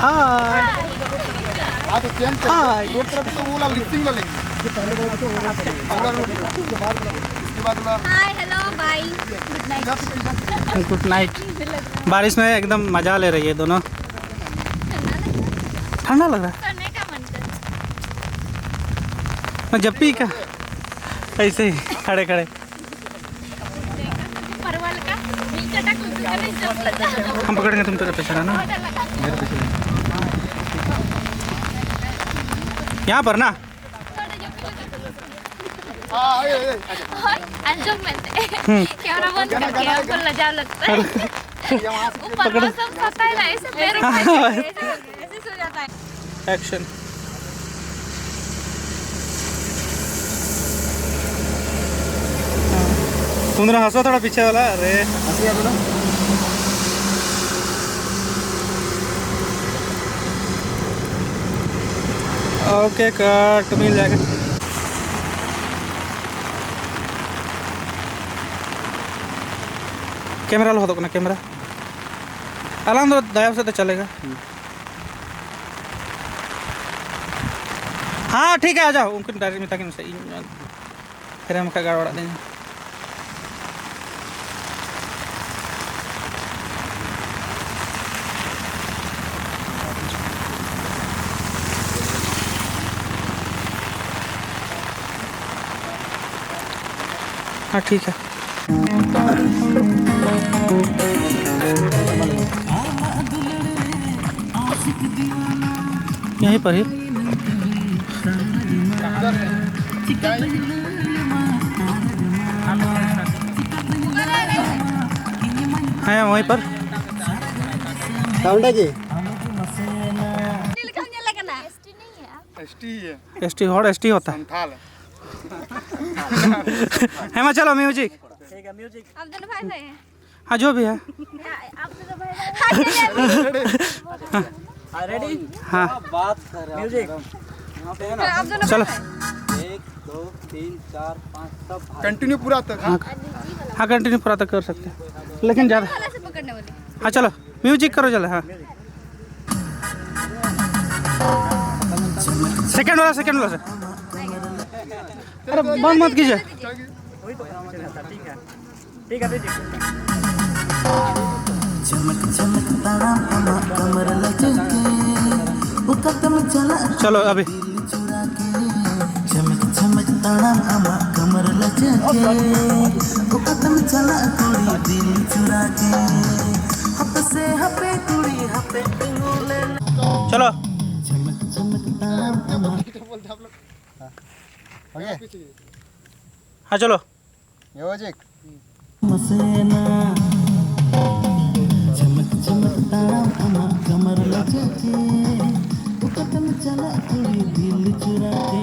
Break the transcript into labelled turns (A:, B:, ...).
A: हाय
B: तो चेंज
A: हाय
B: दो तरफ से वो वाला लिफ्टिंग वाला लेंगे इसके बाद वाला
C: hi hello bye good night.
A: Good night. बारिश में एकदम मजा ले रही है दोनों। ठंडा लग रहा है।
C: करने का मन कर
A: मैं जब भी का ऐसे ही खड़े खड़े
C: परवल का नीचे तक करे जब
A: हम पकड़ेंगे, तुम तेरे पे चढ़ा ना, मेरे पे चढ़ा यहाँ पर ना।
C: अंजुम में कैमरा बंद करके हमको लजा लगता है। ऊपर मौसम सोता है ना, ऐसे पैर ऐसे सो जाता है।
A: एक्शन। तुम दोनों हंसो थोड़ा पीछे वाला। अरे ओके कट मिल जाएगा। कैमरा लो तो ना, कैमरा अलार्म दो दया से तो चलेगा। हाँ ठीक है, आ जाओ उनको डायरेक्ट में ताकि सही फिर हम का गाड़ उड़ा देंगे। हाँ ठीक है। यहीं पर ही है, वहीं पर
B: साउंड है जी
C: लिखने लगा ना एसटी नहीं है।
B: एसटी है,
A: एसटी हॉट एसटी होता है।
B: संथाल
A: हेमा चलो म्यूजिक।
C: आप दोनों भाई भाई हैं।
A: हाँ जो भी है।
C: आप दोनों भाई भाई
D: रेडी
A: हाँ
D: बात कर म्यूजिक
C: आप दोनों
A: चलो।
D: 1 2 3 4 5 सब
B: कंटिन्यू पूरा तक।
A: हाँ हाँ कंटिन्यू पूरा तक कर सकते हैं, लेकिन ज़्यादा।
C: वाला से पकड़ने वाले।
A: हाँ चलो म्यूजिक करो चलो। हाँ सेकंड वाला से। अरे बंद मत कीजिए।
D: ठीक है ठीक है
A: चलो अभी चलो। हाँ चलो।
B: म्यूजिक
E: चमक चमक तारा अमा कमर लचके वो कदम चला कुड़ी दिल चुरा के।